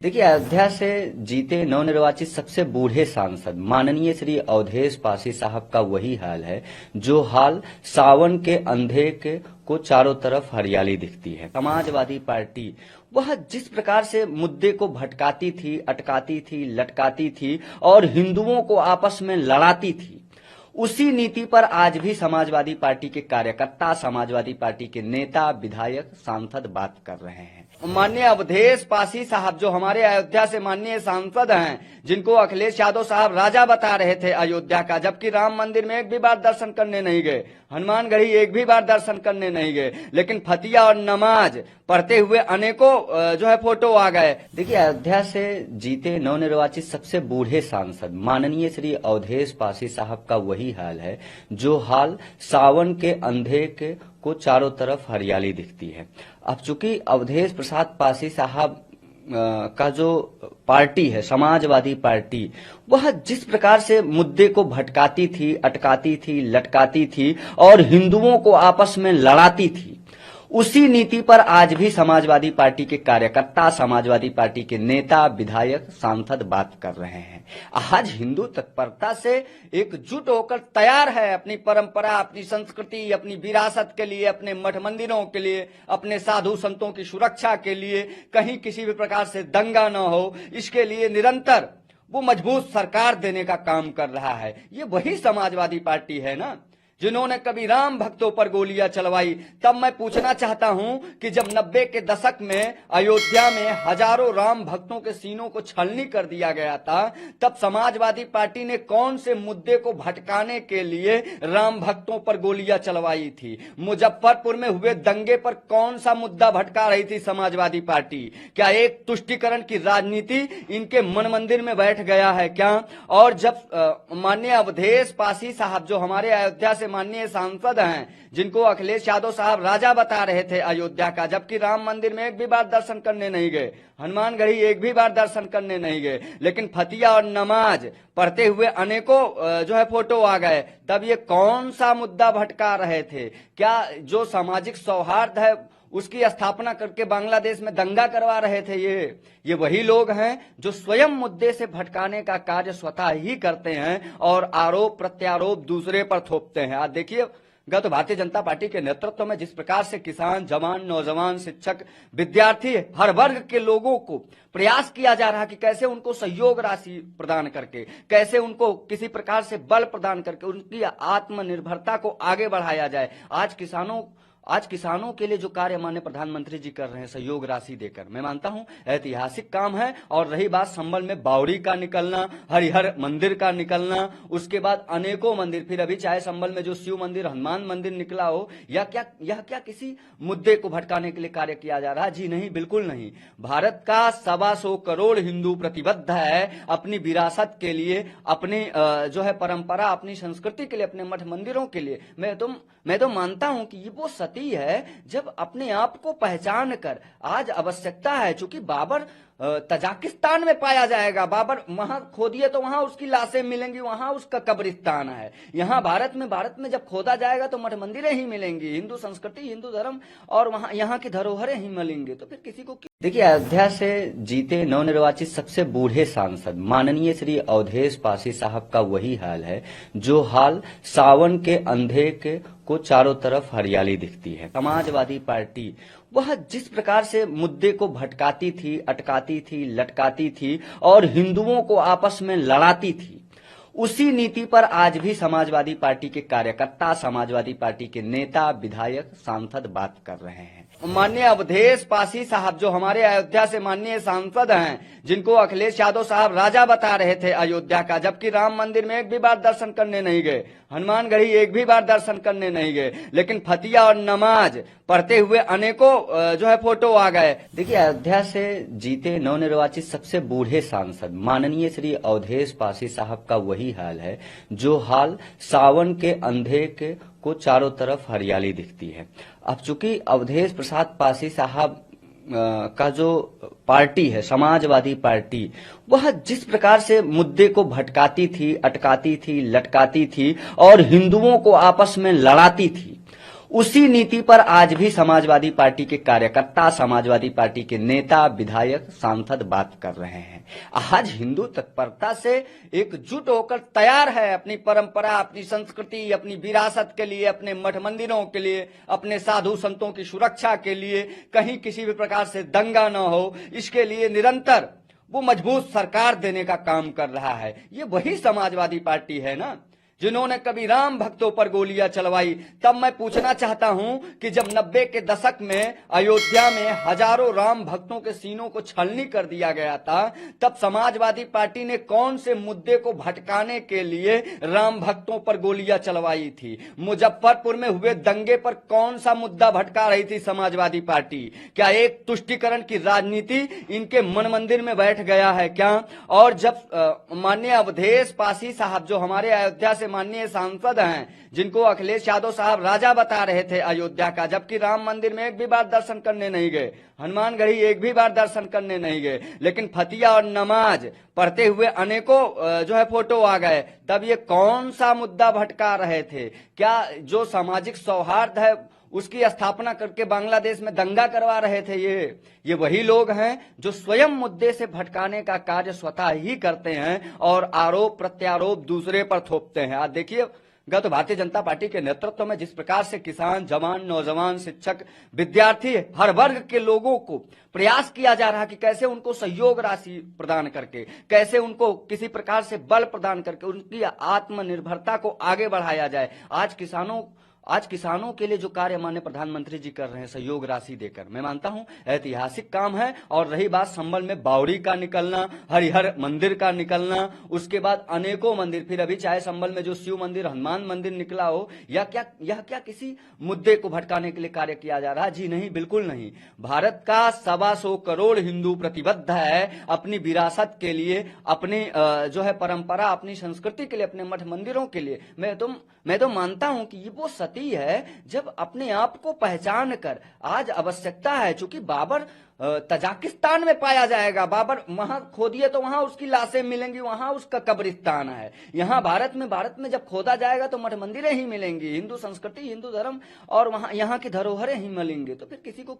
देखिए, अयोध्या से जीते नवनिर्वाचित सबसे बूढ़े सांसद माननीय श्री अवधेश पासी साहब का वही हाल है जो हाल सावन के अंधे के को चारों तरफ हरियाली दिखती है। समाजवादी पार्टी वह जिस प्रकार से मुद्दे को भटकाती थी, अटकाती थी, लटकाती थी और हिंदुओं को आपस में लड़ाती थी, उसी नीति पर आज भी समाजवादी पार्टी के कार्यकर्ता, समाजवादी पार्टी के नेता, विधायक, सांसद बात कर रहे हैं। माननीय अवधेश पासी साहब जो हमारे अयोध्या से माननीय सांसद हैं, जिनको अखिलेश यादव साहब राजा बता रहे थे अयोध्या का, जबकि राम मंदिर में एक भी बार दर्शन करने नहीं गए, हनुमानगढ़ी एक भी बार दर्शन करने नहीं गए, लेकिन फतिया और नमाज पढ़ते हुए अनेकों जो है फोटो आ गए। देखिए, अयोध्या से जीते नवनिर्वाचित सबसे बूढ़े सांसद माननीय श्री अवधेश पासी साहब का वही हाल है जो हाल सावन के अंधे के को चारों तरफ हरियाली दिखती है। अब चूंकि अवधेश प्रसाद पासी साहब का जो पार्टी है, समाजवादी पार्टी, वह जिस प्रकार से मुद्दे को भटकाती थी, अटकाती थी, लटकाती थी और हिंदुओं को आपस में लड़ाती थी, उसी नीति पर आज भी समाजवादी पार्टी के कार्यकर्ता, समाजवादी पार्टी के नेता, विधायक, सांसद बात कर रहे हैं। आज हिंदू तत्परता से एकजुट होकर तैयार है अपनी परंपरा, अपनी संस्कृति, अपनी विरासत के लिए, अपने मठ मंदिरों के लिए, अपने साधु संतों की सुरक्षा के लिए, कहीं किसी भी प्रकार से दंगा न हो, इसके लिए निरंतर वो मजबूत सरकार देने का काम कर रहा है। ये वही समाजवादी पार्टी है ना जिन्होंने कभी राम भक्तों पर गोलियां चलवाई। तब मैं पूछना चाहता हूं कि जब 90 के दशक में अयोध्या में हजारों राम भक्तों के सीनों को छलनी कर दिया गया था, तब समाजवादी पार्टी ने कौन से मुद्दे को भटकाने के लिए राम भक्तों पर गोलियां चलवाई थी? मुजफ्फरपुर में हुए दंगे पर कौन सा मुद्दा भटका रही थी समाजवादी पार्टी? क्या एक तुष्टीकरण की राजनीति इनके मन मंदिर में बैठ गया है क्या? और जब माननीय अवधेश पासी साहब जो हमारे अयोध्या से माननीय सांसद हैं, जिनको अखिलेश यादव साहब राजा बता रहे थे अयोध्या का, जबकि राम मंदिर में एक भी बार दर्शन करने नहीं गए, हनुमानगढ़ी एक भी बार दर्शन करने नहीं गए, लेकिन फतिया और नमाज पढ़ते हुए अनेकों जो है फोटो आ गए, तब ये कौन सा मुद्दा भटका रहे थे? क्या जो सामाजिक सौहार्द है उसकी स्थापना करके बांग्लादेश में दंगा करवा रहे थे? ये वही लोग हैं जो स्वयं मुद्दे से भटकाने का कार्य स्वतः ही करते हैं और आरोप प्रत्यारोप दूसरे पर थोपते हैं। आज देखिए, गत भारतीय जनता पार्टी के नेतृत्व में जिस प्रकार से किसान, जवान, नौजवान, शिक्षक, विद्यार्थी, हर वर्ग के लोगों को प्रयास किया जा रहा है कि कैसे उनको सहयोग राशि प्रदान करके, कैसे उनको किसी प्रकार से बल प्रदान करके उनकी आत्मनिर्भरता को आगे बढ़ाया जाए। आज किसानों के लिए जो कार्य माननीय प्रधानमंत्री जी कर रहे हैं सहयोग राशि देकर, मैं मानता हूं ऐतिहासिक काम है। और रही बात संभल में बावड़ी का निकलना, हरिहर मंदिर का निकलना, उसके बाद अनेकों मंदिर, फिर अभी चाहे संभल में जो शिव मंदिर, हनुमान मंदिर निकला हो, यह क्या किसी मुद्दे को भटकाने के लिए कार्य किया जा रहा है? जी नहीं, बिल्कुल नहीं। भारत का 125 करोड़ हिंदू प्रतिबद्ध है अपनी विरासत के लिए, अपनी जो है परंपरा, अपनी संस्कृति के लिए, अपने मठ मंदिरों के लिए। मैं तो मानता हूं कि ये वो सती है जब अपने आप को पहचान कर आज आवश्यकता है, चूंकि बाबर तजाकिस्तान में पाया जाएगा, बाबर वहां खोदिए तो वहां उसकी लाशें मिलेंगी, वहां उसका कब्रिस्तान है। यहाँ भारत में जब खोदा जाएगा तो मठ मंदिरें ही मिलेंगी, हिंदू संस्कृति, हिंदू धर्म और वहां यहाँ की धरोहरें ही मिलेंगी, तो फिर किसी को। देखिए, अयोध्या से जीते नवनिर्वाचित सबसे बूढ़े सांसद माननीय श्री अवधेश पासी साहब का वही हाल है जो हाल सावन के अंधे के को चारों तरफ हरियाली दिखती है। समाजवादी पार्टी वह जिस प्रकार से मुद्दे को भटकाती थी, अटकाती थी, लटकाती थी और हिंदुओं को आपस में लड़ाती थी, उसी नीति पर आज भी समाजवादी पार्टी के कार्यकर्ता, समाजवादी पार्टी के नेता, विधायक, सांसद बात कर रहे हैं। माननीय अवधेश पासी साहब जो हमारे अयोध्या से माननीय सांसद हैं, जिनको अखिलेश यादव साहब राजा बता रहे थे अयोध्या का, जबकि राम मंदिर में एक भी बार दर्शन करने नहीं गए, हनुमानगढ़ी एक भी बार दर्शन करने नहीं गए, लेकिन फतिया और नमाज पढ़ते हुए अनेकों जो है फोटो आ गए। देखिए, अयोध्या से जीते नवनिर्वाचित सबसे बूढ़े सांसद माननीय श्री अवधेश पासी साहब का वही हाल है जो हाल सावन के अंधे के को चारों तरफ हरियाली दिखती है। अब चूंकि अवधेश प्रसाद पासी साहब का जो पार्टी है, समाजवादी पार्टी, वह जिस प्रकार से मुद्दे को भटकाती थी, अटकाती थी, लटकाती थी और हिंदुओं को आपस में लड़ाती थी, उसी नीति पर आज भी समाजवादी पार्टी के कार्यकर्ता, समाजवादी पार्टी के नेता, विधायक, सांसद बात कर रहे हैं। आज हिंदू तत्परता से एकजुट होकर तैयार है अपनी परंपरा, अपनी संस्कृति, अपनी विरासत के लिए, अपने मठ मंदिरों के लिए, अपने साधु संतों की सुरक्षा के लिए, कहीं किसी भी प्रकार से दंगा न हो, इसके लिए निरंतर वो मजबूत सरकार देने का काम कर रहा है। ये वही समाजवादी पार्टी है ना जिन्होंने कभी राम भक्तों पर गोलियां चलवाई। तब मैं पूछना चाहता हूं कि जब 90 के दशक में अयोध्या में हजारों राम भक्तों के सीनों को छलनी कर दिया गया था, तब समाजवादी पार्टी ने कौन से मुद्दे को भटकाने के लिए राम भक्तों पर गोलियां चलवाई थी? मुजफ्फरपुर में हुए दंगे पर कौन सा मुद्दा भटका रही थी समाजवादी पार्टी? क्या एक तुष्टीकरण की राजनीति इनके मन मंदिर में बैठ गया है क्या? और जब माननीय अवधेश पासी साहब, जो हमारे अयोध्या से माननीय सांसद हैं, जिनको अखिलेश यादव साहब राजा बता रहे थे अयोध्या का, जबकि राम मंदिर में एक भी बार दर्शन करने नहीं गए, हनुमानगढ़ी एक भी बार दर्शन करने नहीं गए, लेकिन फतिया और नमाज पढ़ते हुए अनेकों जो है फोटो आ गए, तब ये कौन सा मुद्दा भटका रहे थे? क्या जो सामाजिक सौहार्द है उसकी स्थापना करके बांग्लादेश में दंगा करवा रहे थे? ये वही लोग हैं जो स्वयं मुद्दे से भटकाने का कार्य स्वतः ही करते हैं और आरोप प्रत्यारोप दूसरे पर थोपते हैं। आज देखिए, गत भारतीय जनता पार्टी के नेतृत्व में जिस प्रकार से किसान, जवान, नौजवान, शिक्षक, विद्यार्थी, हर वर्ग के लोगों को प्रयास किया जा रहा है कि कैसे उनको सहयोग राशि प्रदान करके, कैसे उनको किसी प्रकार से बल प्रदान करके उनकी आत्मनिर्भरता को आगे बढ़ाया जाए। आज किसानों के लिए जो कार्य माननीय प्रधानमंत्री जी कर रहे हैं सहयोग राशि देकर, मैं मानता हूं ऐतिहासिक काम है। और रही बात संभल में बावड़ी का निकलना, हरिहर मंदिर का निकलना, उसके बाद अनेकों मंदिर, फिर अभी चाहे संभल में जो शिव मंदिर, हनुमान मंदिर निकला हो, यह क्या किसी मुद्दे को भटकाने के लिए कार्य किया जा रहा है? जी नहीं, बिल्कुल नहीं। भारत का 125 करोड़ हिंदू प्रतिबद्ध है अपनी विरासत के लिए, अपनी जो है परंपरा, अपनी संस्कृति के लिए, अपने मठ मंदिरों के लिए। मैं तो मानता हूं कि ये वो सती है जब अपने आप को पहचान कर आज आवश्यकता है, चूंकि बाबर तजाकिस्तान में पाया जाएगा, बाबर वहां खोदिए तो वहां उसकी लाशें मिलेंगी, वहां उसका कब्रिस्तान है। यहाँ भारत में जब खोदा जाएगा तो मठ मंदिरें ही मिलेंगी, हिंदू संस्कृति, हिंदू धर्म और वहां यहाँ की धरोहरें ही मिलेंगे। तो फिर किसी को